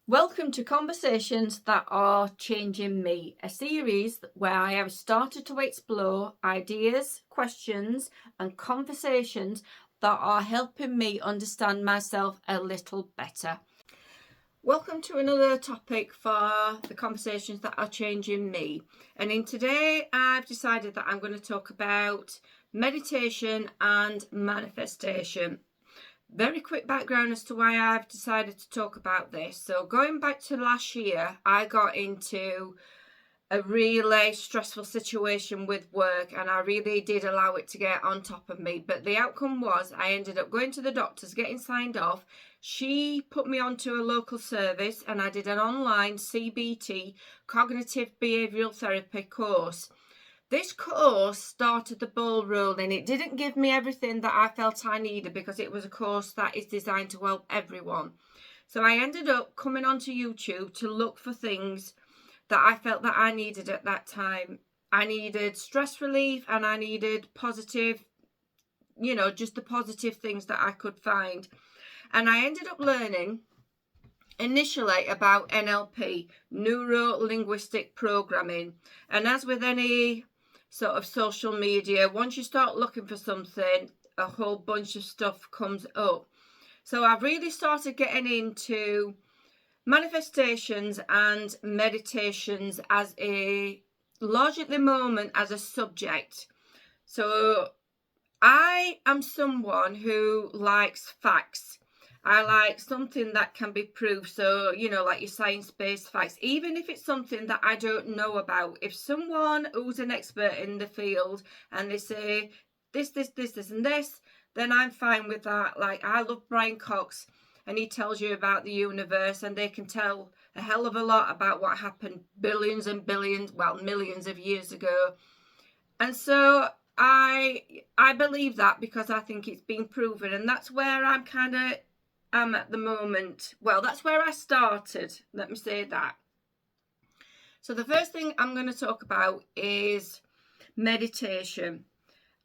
Welcome to Conversations That Are Changing Me, a series where I have started to explore ideas, questions, and conversations that are helping me understand myself a little better. Welcome to another topic for the Conversations That Are Changing Me. And in today, I've decided that I'm going to talk about meditation and manifestation. Very quick background as to why I've decided to talk about this. So going back to last year, I got into a really stressful situation with work and I really did allow it to get on top of me. But the outcome was I ended up going to the doctors, getting signed off. She put me onto a local service and I did an online CBT, cognitive behavioural therapy course. This course started the ball rolling. It didn't give me everything that I felt I needed because it was a course that is designed to help everyone. So I ended up coming onto YouTube to look for things that I felt that I needed at that time. I needed stress relief and I needed positive, just the positive things that I could find. And I ended up learning initially about NLP, neuro-linguistic programming. And as with any sort of social media, once you start looking for something, a whole bunch of stuff comes up. So I've really started getting into manifestations and meditations as a large at the moment as a subject. So I am someone who likes facts. I like something that can be proved. So, like your science-based facts, even if it's something that I don't know about. If someone who's an expert in the field and they say this, and this, then I'm fine with that. Like, I love Brian Cox and he tells you about the universe and they can tell a hell of a lot about what happened billions and billions, millions of years ago. And so I believe that because I think it's been proven, and that's where I'm kind of am at the moment. Well, that's where I started, let me say that. So the first thing I'm going to talk about is meditation.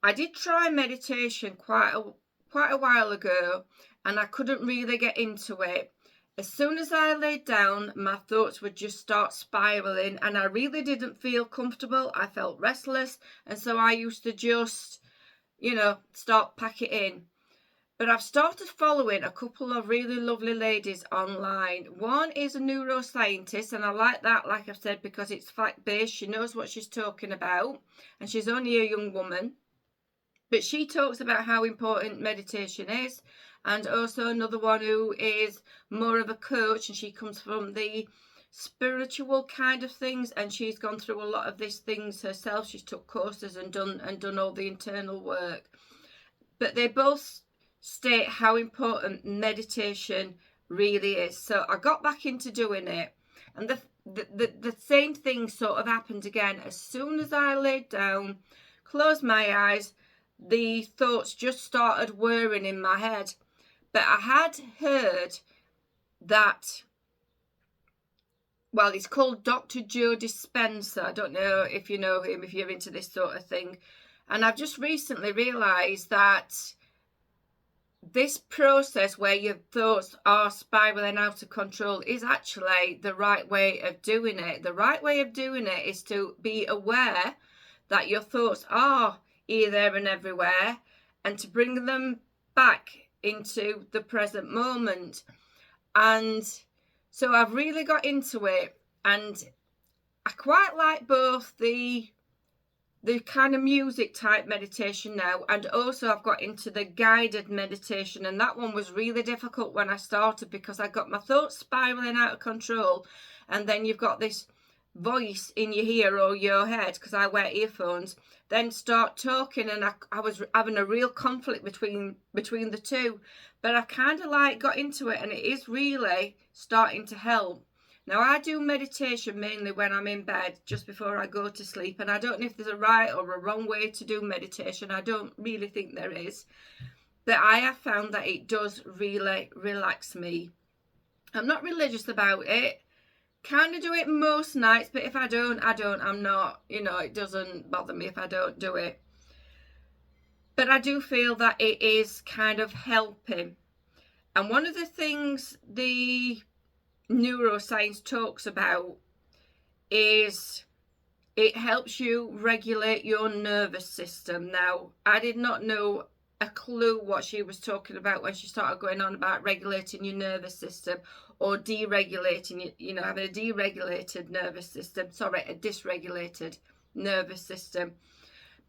I did try meditation quite a while ago and I couldn't really get into it. As soon as I laid down, my thoughts would just start spiraling and I really didn't feel comfortable. I felt restless and so I used to just, start pack it in. But I've started following a couple of really lovely ladies online. One is a neuroscientist and I like that, like I've said, because it's fact-based. She knows what she's talking about and she's only a young woman. But she talks about how important meditation is. And also another one who is more of a coach and she comes from the spiritual kind of things and she's gone through a lot of these things herself. She's took courses and done all the internal work. But they both state how important meditation really is. So I got back into doing it and the same thing sort of happened again. As soon as I laid down, closed my eyes, the thoughts just started whirring in my head. But I had heard that, well, it's called Dr. Joe Dispenza. I don't know if you know him, if you're into this sort of thing. And I've just recently realised that this process where your thoughts are spiraling out of control is actually the right way of doing it. The right way of doing it is to be aware that your thoughts are here, there and everywhere and to bring them back into the present moment. And so I've really got into it and I quite like both the kind of music type meditation now, and also I've got into the guided meditation, and that one was really difficult when I started because I got my thoughts spiraling out of control and then you've got this voice in your ear or your head, because I wear earphones, then start talking and I was having a real conflict between the two. But I kind of like got into it and it is really starting to help. Now, I do meditation mainly when I'm in bed, just before I go to sleep. And I don't know if there's a right or a wrong way to do meditation. I don't really think there is. But I have found that it does really relax me. I'm not religious about it. Kind of do it most nights, but if I don't, I'm not. It doesn't bother me if I don't do it. But I do feel that it is kind of helping. And one of the things the neuroscience talks about is it helps you regulate your nervous system. Now, I did not know a clue what she was talking about when she started going on about regulating your nervous system or deregulating, having a deregulated nervous system. Sorry, a dysregulated nervous system.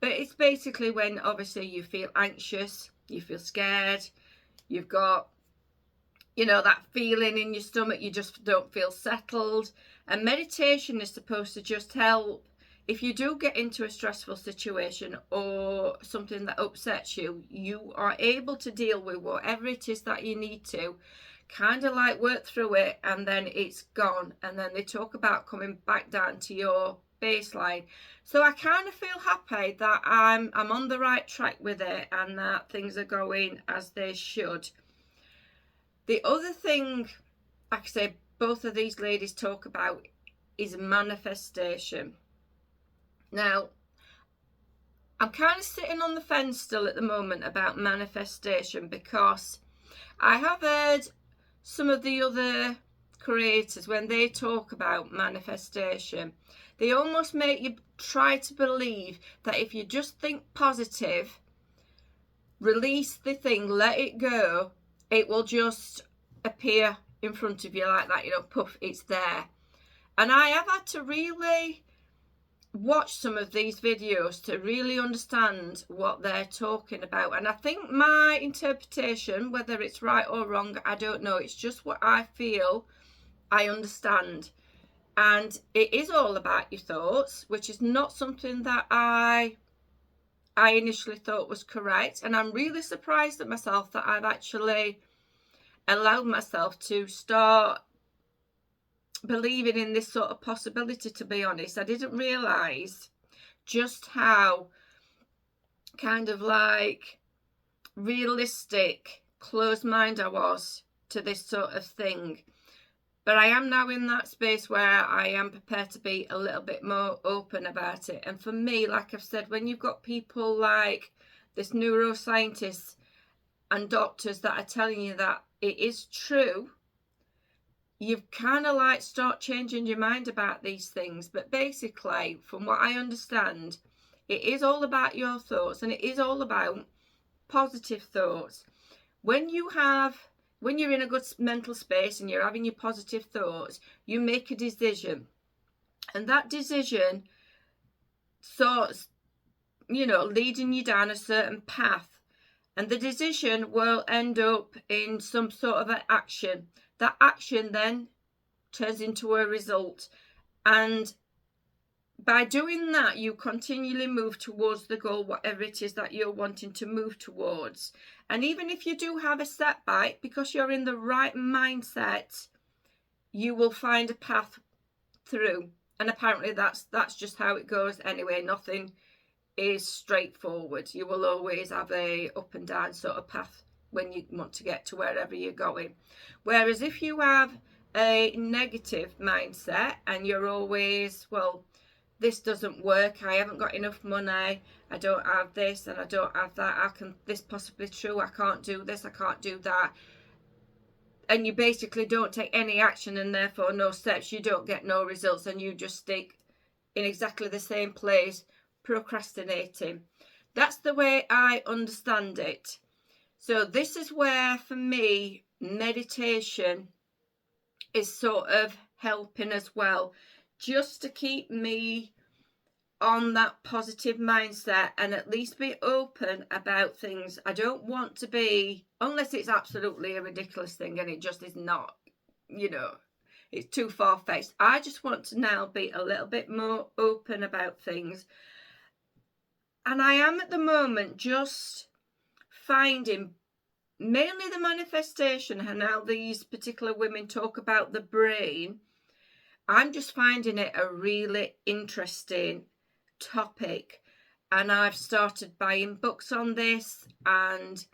But it's basically when obviously you feel anxious, you feel scared, you've got, that feeling in your stomach, you just don't feel settled. And meditation is supposed to just help if you do get into a stressful situation or something that upsets you, you are able to deal with whatever it is that you need to, kind of like work through it, and then it's gone. And then they talk about coming back down to your baseline. So I kind of feel happy that I'm on the right track with it and that things are going as they should. The other thing, like I say, both of these ladies talk about is manifestation. Now, I'm kind of sitting on the fence still at the moment about manifestation, because I have heard some of the other creators, when they talk about manifestation, they almost make you try to believe that if you just think positive, release the thing, let it go, it will just appear in front of you like that, poof, it's there. And I have had to really watch some of these videos to really understand what they're talking about. And I think my interpretation, whether it's right or wrong, I don't know, it's just what I feel I understand. And it is all about your thoughts, which is not something that I initially thought was correct. And I'm really surprised at myself that I've actually allowed myself to start believing in this sort of possibility, to be honest. I didn't realise just how kind of like realistic, closed mind I was to this sort of thing. But I am now in that space where I am prepared to be a little bit more open about it. And for me, like I've said, when you've got people like this neuroscientists and doctors that are telling you that it is true, you've kind of like start changing your mind about these things. But basically, from what I understand, it is all about your thoughts, and it is all about positive thoughts. When you're in a good mental space and you're having your positive thoughts, you make a decision, and that decision sorts, leading you down a certain path, and the decision will end up in some sort of an action. That action then turns into a result, and by doing that, you continually move towards the goal, whatever it is that you're wanting to move towards. And even if you do have a setback, because you're in the right mindset, you will find a path through. And apparently that's just how it goes anyway. Nothing is straightforward. You will always have a up and down sort of path when you want to get to wherever you're going. Whereas if you have a negative mindset and you're always, well, this doesn't work, I haven't got enough money, I don't have this and I don't have that, how can this possibly true, I can't do this, I can't do that, and you basically don't take any action and therefore no steps, you don't get no results, and you just stick in exactly the same place procrastinating. That's the way I understand it. So this is where, for me, meditation is sort of helping as well, just to keep me on that positive mindset and at least be open about things. I don't want to be, unless it's absolutely a ridiculous thing and it just is not, it's too far-fetched. I just want to now be a little bit more open about things. And I am at the moment just finding mainly the manifestation, and how these particular women talk about the brain. I'm just finding it a really interesting topic, and I've started buying books on this, and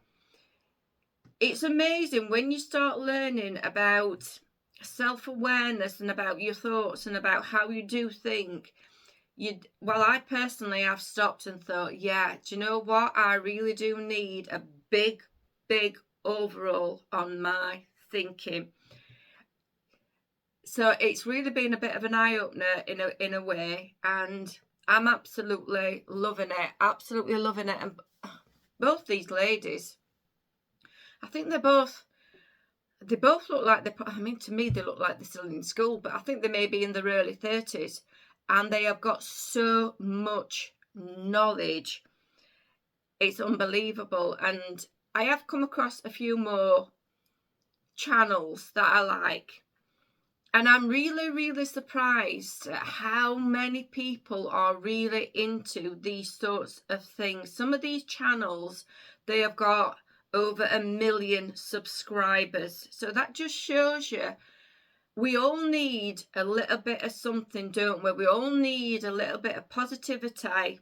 it's amazing when you start learning about self-awareness and about your thoughts and about how you do think. I personally have stopped and thought, yeah, do you know what, I really do need a big overall on my thinking. So it's really been a bit of an eye-opener in a way, and I'm absolutely loving it. Absolutely loving it. And both these ladies, I think they both look like I mean, to me, they look like they're still in school, but I think they may be in their early 30s, and they have got so much knowledge. It's unbelievable. And I have come across a few more channels that I like, and I'm really, really surprised at how many people are really into these sorts of things. Some of these channels, they have got over 1 million subscribers. So that just shows you, we all need a little bit of something, don't we? We all need a little bit of positivity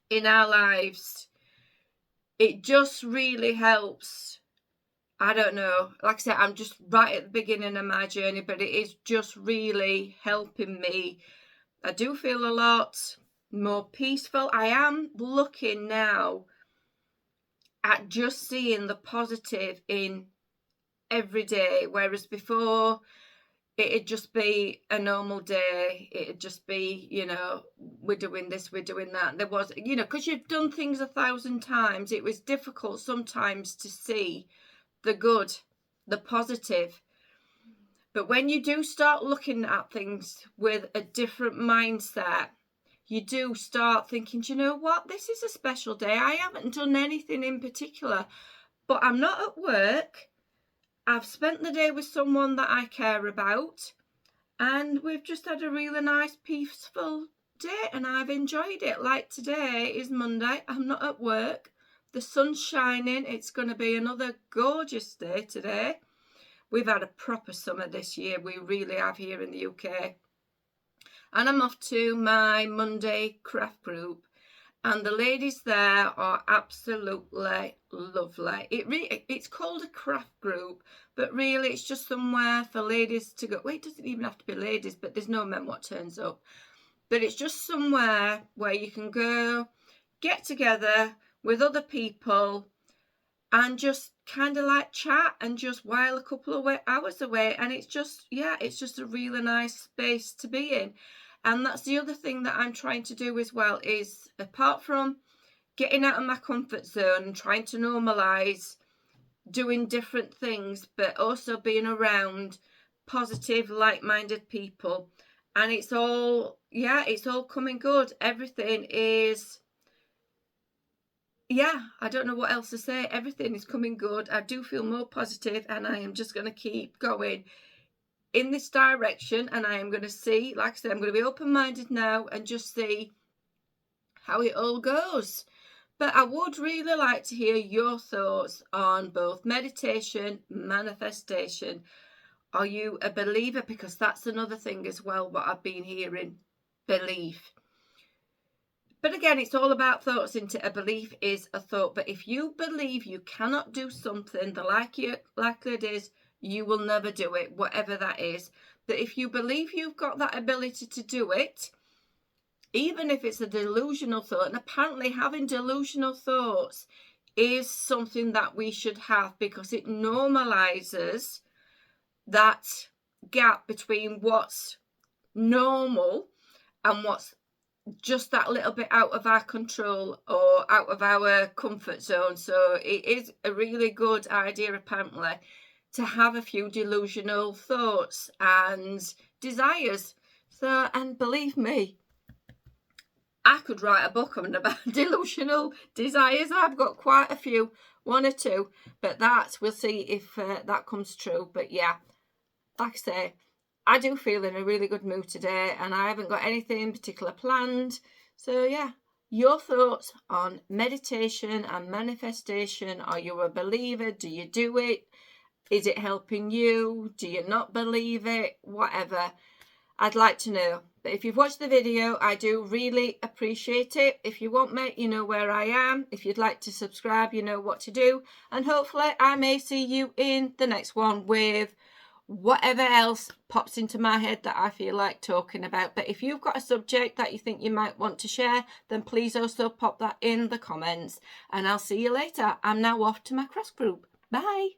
in our lives. It just really helps. I don't know. Like I said, I'm just right at the beginning of my journey, but it is just really helping me. I do feel a lot more peaceful. I am looking now at just seeing the positive in every day, whereas before it'd just be a normal day. It'd just be, you know, we're doing this, we're doing that. There was, you know, because you've done things 1,000 times, it was difficult sometimes to see the good, the positive. But when you do start looking at things with a different mindset, you do start thinking, do you know what, this is a special day. I haven't done anything in particular, but I'm not at work. I've spent the day with someone that I care about, and we've just had a really nice, peaceful day, and I've enjoyed it. Like today is Monday, I'm not at work, the sun's shining, it's going to be another gorgeous day today. We've had a proper summer this year, we really have here in the UK. And I'm off to my Monday craft group, and the ladies there are absolutely lovely. It's called a craft group, but really it's just somewhere for ladies to go. Well, it doesn't even have to be ladies, but there's no men what turns up. But it's just somewhere where you can go, get together with other people, and just kind of like chat and just while a couple of hours away. And it's just, yeah, it's just a really nice space to be in. And that's the other thing that I'm trying to do as well, is apart from getting out of my comfort zone and trying to normalize doing different things, but also being around positive, like-minded people. And it's all, yeah, it's all coming good. Everything is, yeah, I don't know what else to say. Everything is coming good. I do feel more positive, and I am just going to keep going in this direction, and I am going to see, like I said, I'm going to be open-minded now and just see how it all goes. But I would really like to hear your thoughts on both meditation, manifestation. Are you a believer? Because that's another thing as well, what I've been hearing, belief. But again, it's all about thoughts, isn't it? A belief is a thought. But if you believe you cannot do something, the likelihood is you will never do it, whatever that is. But if you believe you've got that ability to do it, even if it's a delusional thought, and apparently having delusional thoughts is something that we should have, because it normalizes that gap between what's normal and what's just that little bit out of our control or out of our comfort zone. So it is a really good idea, apparently, to have a few delusional thoughts and desires. So, and believe me, I could write a book on about delusional desires. I've got quite a few, 1 or 2, but we'll see if that comes true. But yeah, like I say, I do feel in a really good mood today, and I haven't got anything in particular planned. So yeah, your thoughts on meditation and manifestation. Are you a believer? Do you do it? Is it helping you? Do you not believe it? Whatever. I'd like to know. But if you've watched the video, I do really appreciate it. If you want me, you know where I am. If you'd like to subscribe, you know what to do. And hopefully I may see you in the next one with whatever else pops into my head that I feel like talking about. But if you've got a subject that you think you might want to share, then please also pop that in the comments. And I'll see you later. I'm now off to my craft group. Bye.